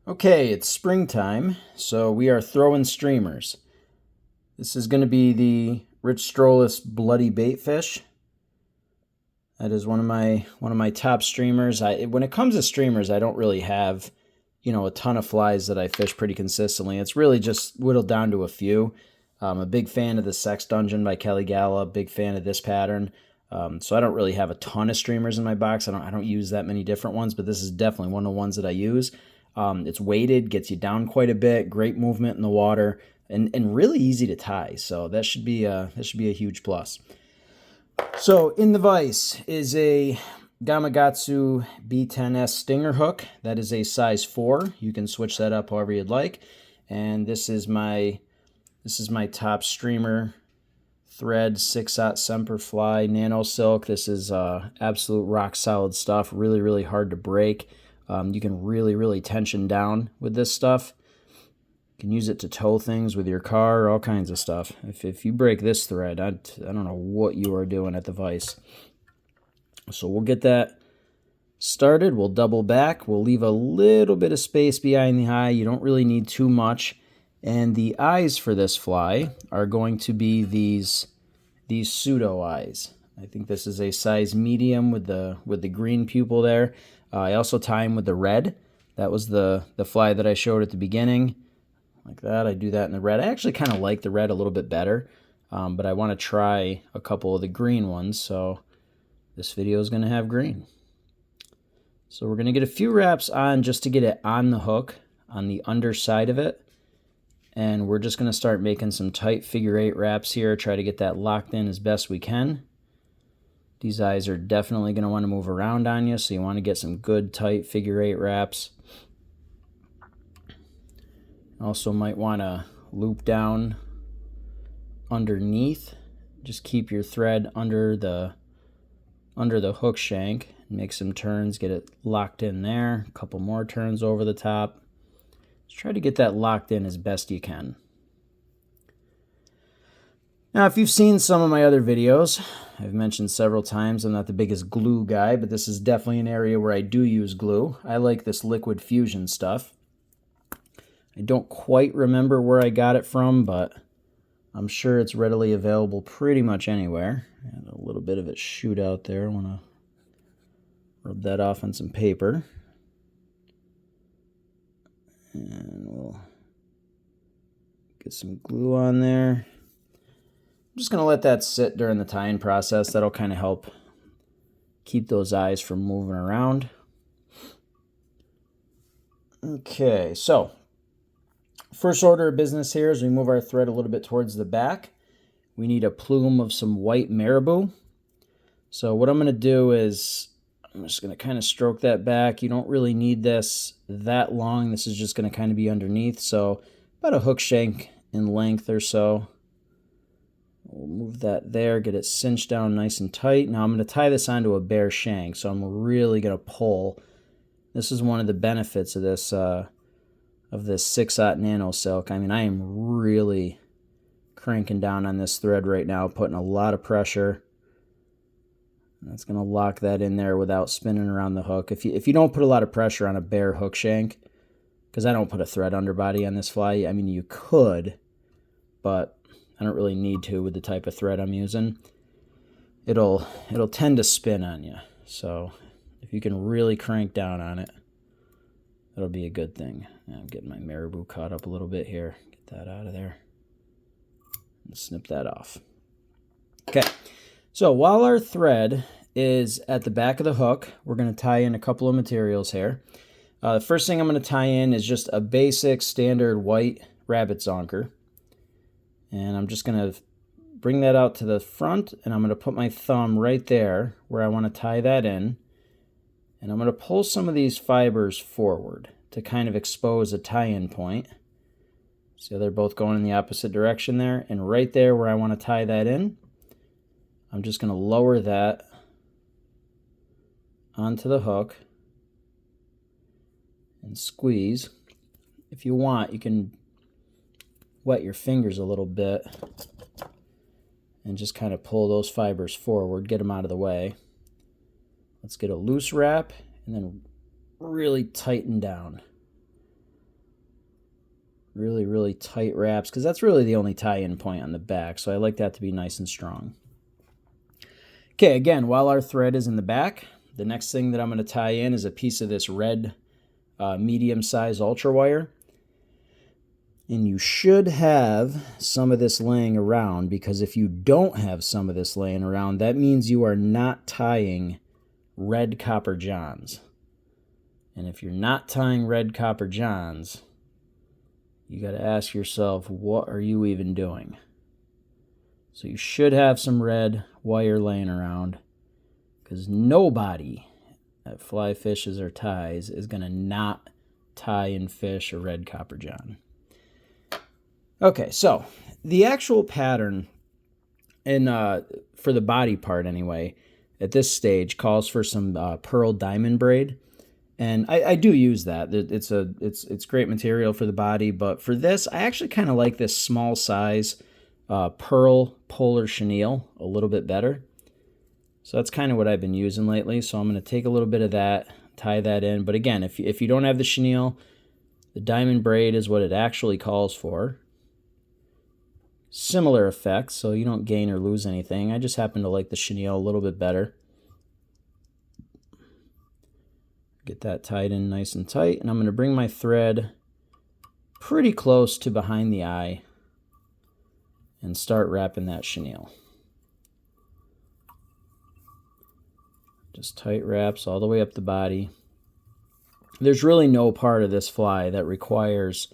Okay, it's springtime, so we are throwing streamers. This is going to be the Rich Strolis Bloody Baitfish. That is one of my top streamers. When it comes to streamers, I don't really have, a ton of flies that I fish pretty consistently. It's really just whittled down to a few. I'm a big fan of the Sex Dungeon by Kelly Gala. Big fan of this pattern. So I don't really have a ton of streamers in my box. I don't use that many different ones, but this is definitely one of the ones that I use. It's weighted, gets you down quite a bit, great movement in the water, and really easy to tie. So that should be a huge plus. So in the vise is a Gamakatsu B10S stinger hook. That is a size 4. You can switch that up however you'd like. And this is my top streamer thread 6/0 Semper Fly nanosilk. This is absolute rock solid stuff. Really, really hard to break. You can really tension down with this stuff. You can use it to tow things with your car, all kinds of stuff. If you break this thread, I don't know what you are doing at the vise. So we'll get that started. We'll double back. We'll leave a little bit of space behind the eye. You don't really need too much. And the eyes for this fly are going to be these pseudo eyes. I think this is a size medium with the green pupil there. I also tie them with the red. That was the fly that I showed at the beginning. Like that. I do that in the red. I actually kind of like the red a little bit better, but I want to try a couple of the green ones, so this video is going to have green. So we're going to get a few wraps on just to get it on the hook, on the underside of it. And we're just going to start making some tight figure 8 wraps here, try to get that locked in as best we can. These eyes are definitely going to want to move around on you, so you want to get some good tight figure 8 wraps. Also might want to loop down underneath. Just keep your thread under the hook shank. Make some turns, get it locked in there. A couple more turns over the top. Just try to get that locked in as best you can. Now, if you've seen some of my other videos, I've mentioned several times I'm not the biggest glue guy, but this is definitely an area where I do use glue. I like this liquid fusion stuff. I don't quite remember where I got it from, but I'm sure it's readily available pretty much anywhere. And a little bit of it shoot out there. I want to rub that off on some paper. And we'll get some glue on there. I'm just going to let that sit during the tying process. That'll kind of help keep those eyes from moving around. Okay, so first order of business here is we move our thread a little bit towards the back. We need a plume of some white marabou. So what I'm going to do is I'm just going to kind of stroke that back. You don't really need this that long. This is just going to kind of be underneath. So about a hook shank in length or so. We'll move that there, get it cinched down nice and tight. Now I'm going to tie this onto a bare shank. So I'm really going to pull. This is one of the benefits of this 6/0 nanosilk. I mean, I am really cranking down on this thread right now, putting a lot of pressure. That's going to lock that in there without spinning around the hook. If you don't put a lot of pressure on a bare hook shank, because I don't put a thread underbody on this fly. I mean, you could, but I don't really need to with the type of thread I'm using. It'll tend to spin on you. So if you can really crank down on it, that'll be a good thing. I'm getting my marabou caught up a little bit here. Get that out of there. And snip that off. Okay. So while our thread is at the back of the hook, we're going to tie in a couple of materials here. The first thing I'm going to tie in is just a basic standard white rabbit zonker. And I'm just going to bring that out to the front, and I'm going to put my thumb right there where I want to tie that in. And I'm going to pull some of these fibers forward to kind of expose a tie-in point. So they're both going in the opposite direction there. And right there where I want to tie that in, I'm just going to lower that onto the hook and squeeze. If you want, you can wet your fingers a little bit and just kind of pull those fibers forward, get them out of the way. Let's get a loose wrap and then really tighten down. really, really tight wraps, because that's really the only tie-in point on the back, so I like that to be nice and strong. Okay, again, while our thread is in the back, the next thing that I'm going to tie in is a piece of this red medium-size ultra wire. And you should have some of this laying around, because if you don't have some of this laying around, that means you are not tying red copper johns. And if you're not tying red copper johns, you got to ask yourself, what are you even doing? So you should have some red wire laying around, because nobody that fly fishes or ties is going to not tie and fish a red copper john. Okay, so the actual pattern for the body part anyway, at this stage calls for some pearl diamond braid. And I do use that. It's great material for the body, but for this, I actually kind of like this small size pearl polar chenille a little bit better. So that's kind of what I've been using lately. So I'm going to take a little bit of that, tie that in. But again, if you don't have the chenille, the diamond braid is what it actually calls for. Similar effects, so you don't gain or lose anything. I just happen to like the chenille a little bit better. Get that tied in nice and tight, and I'm going to bring my thread pretty close to behind the eye and start wrapping that chenille. Just tight wraps all the way up the body. There's really no part of this fly that requires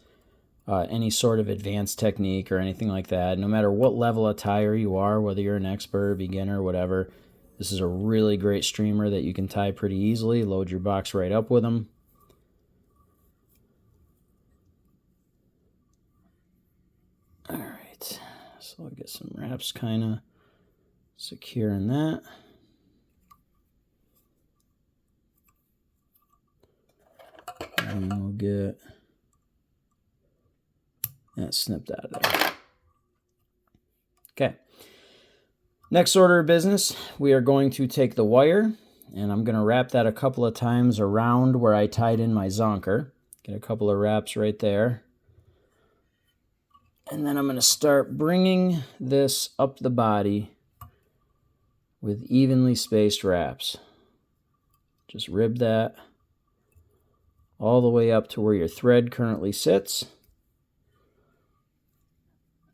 any sort of advanced technique or anything like that. No matter what level of tyer you are, whether you're an expert, beginner, whatever, this is a really great streamer that you can tie pretty easily. Load your box right up with them. All right, so I'll get some wraps kind of secure in that. And we'll get that snipped out of there. Okay. Next order of business, we are going to take the wire, and I'm going to wrap that a couple of times around where I tied in my zonker. Get a couple of wraps right there. And then I'm going to start bringing this up the body with evenly spaced wraps. Just rib that all the way up to where your thread currently sits.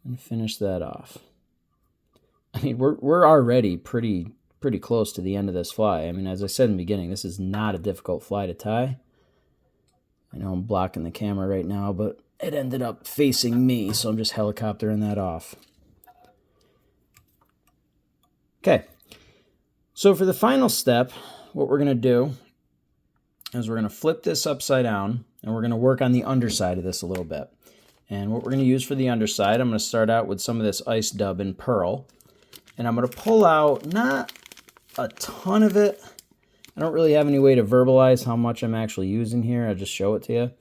And finish that off. I mean, we're already pretty close to the end of this fly. I mean, as I said in the beginning, this is not a difficult fly to tie. I know I'm blocking the camera right now, but it ended up facing me, so I'm just helicoptering that off. Okay, so for the final step, what we're going to do is we're going to flip this upside down, and we're going to work on the underside of this a little bit. And what we're going to use for the underside, I'm going to start out with some of this ice dub in pearl. And I'm going to pull out not a ton of it. I don't really have any way to verbalize how much I'm actually using here. I'll just show it to you.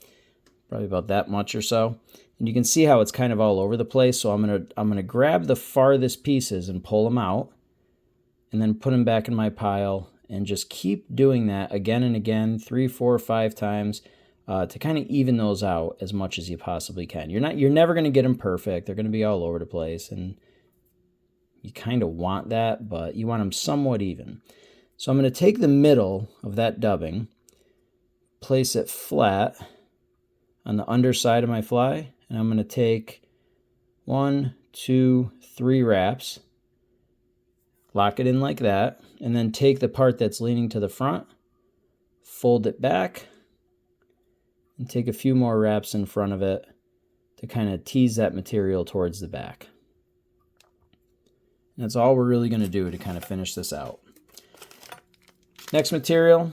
Probably about that much or so. And you can see how it's kind of all over the place. So I'm going to grab the farthest pieces and pull them out. And then put them back in my pile. And just keep doing that again and again, 3, 4, 5 times. To kind of even those out as much as you possibly can. You're never going to get them perfect. They're going to be all over the place, and you kind of want that, but you want them somewhat even. So I'm going to take the middle of that dubbing, place it flat on the underside of my fly, and I'm going to take 1, 2, 3 wraps, lock it in like that, and then take the part that's leaning to the front, fold it back, and take a few more wraps in front of it to kind of tease that material towards the back. And that's all we're really going to do to kind of finish this out. Next material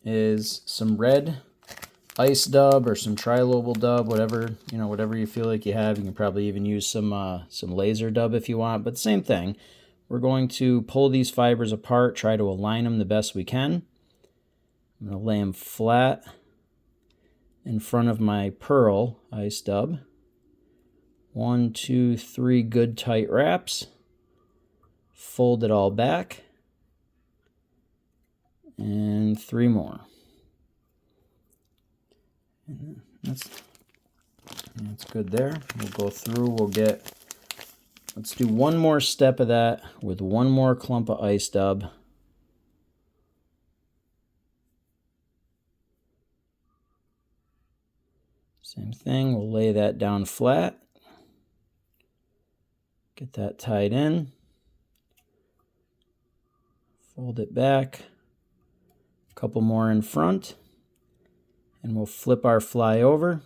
is some red ice dub or some trilobal dub, whatever you feel like you have. You can probably even use some laser dub if you want, but same thing. We're going to pull these fibers apart, try to align them the best we can. I'm going to lay them flat in front of my pearl ice dub. 1, 2, 3 good tight wraps. Fold it all back. And 3 more. And That's good there. We'll go through, let's do one more step of that with one more clump of ice dub. Same thing, we'll lay that down flat. Get that tied in. Fold it back. A couple more in front. And we'll flip our fly over.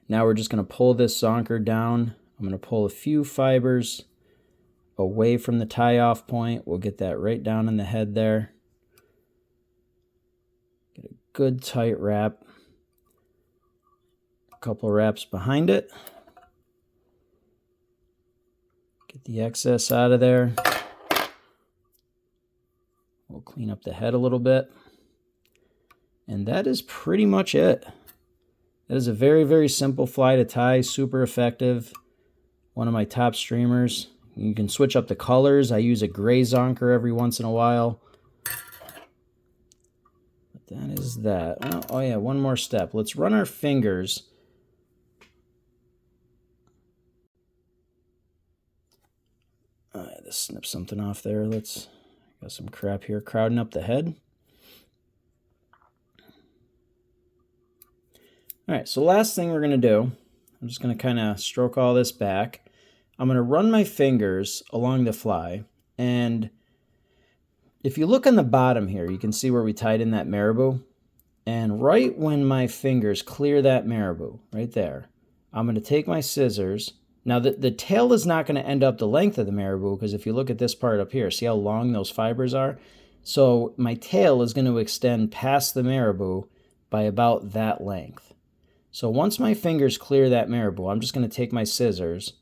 Now we're just going to pull this zonker down. I'm going to pull a few fibers away from the tie-off point. We'll get that right down in the head there. Get a good tight wrap. A couple wraps behind it. Get the excess out of there. We'll clean up the head a little bit. And that is pretty much it. That is a very, very simple fly to tie, super effective. One of my top streamers. You can switch up the colors. I use a gray zonker every once in a while. But that is that. Oh yeah, one more step. Let's run our fingers. I had to snip something off there. Got some crap here crowding up the head. All right, so last thing we're going to do, I'm just going to kind of stroke all this back. I'm going to run my fingers along the fly, and if you look on the bottom here, you can see where we tied in that marabou, and right when my fingers clear that marabou, right there, I'm going to take my scissors. Now, the tail is not going to end up the length of the marabou, because if you look at this part up here, see how long those fibers are? So my tail is going to extend past the marabou by about that length. So once my fingers clear that marabou, I'm just going to take my scissors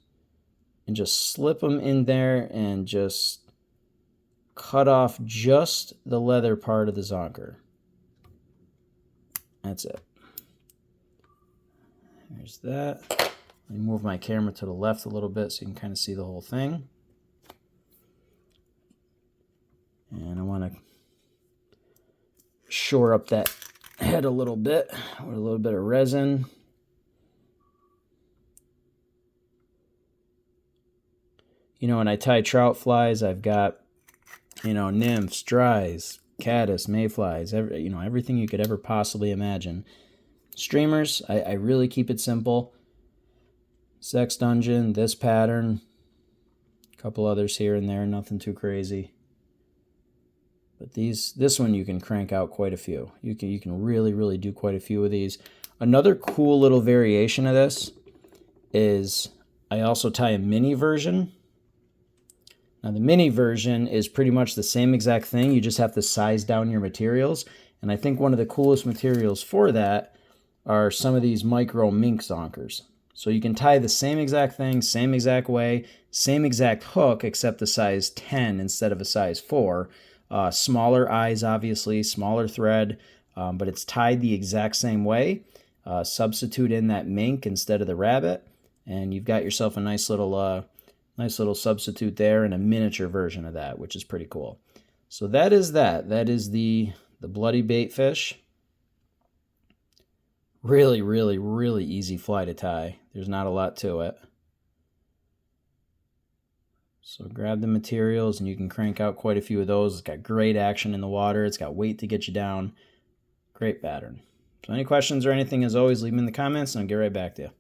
and just slip them in there and just cut off just the leather part of the zonker. That's it. There's that. Let me move my camera to the left a little bit so you can kind of see the whole thing. And I want to shore up that head a little bit with a little bit of resin. You know, when I tie trout flies, I've got, nymphs, dries, caddis, mayflies, everything you could ever possibly imagine. Streamers, I really keep it simple. Sex Dungeon, this pattern, a couple others here and there, nothing too crazy. But this one you can crank out quite a few. You can really, really do quite a few of these. Another cool little variation of this is I also tie a mini version. Now the mini version is pretty much the same exact thing. You just have to size down your materials. And I think one of the coolest materials for that are some of these micro mink zonkers. So you can tie the same exact thing, same exact way, same exact hook, except a size 10 instead of a size 4. Smaller eyes, obviously, smaller thread, but it's tied the exact same way. Substitute in that mink instead of the rabbit, and you've got yourself a nice little substitute there and a miniature version of that, which is pretty cool. So that is that. That is the bloody baitfish. Really, really, really easy fly to tie. There's not a lot to it. So grab the materials and you can crank out quite a few of those. It's got great action in the water. It's got weight to get you down. Great pattern. So any questions or anything, as always, leave them in the comments and I'll get right back to you.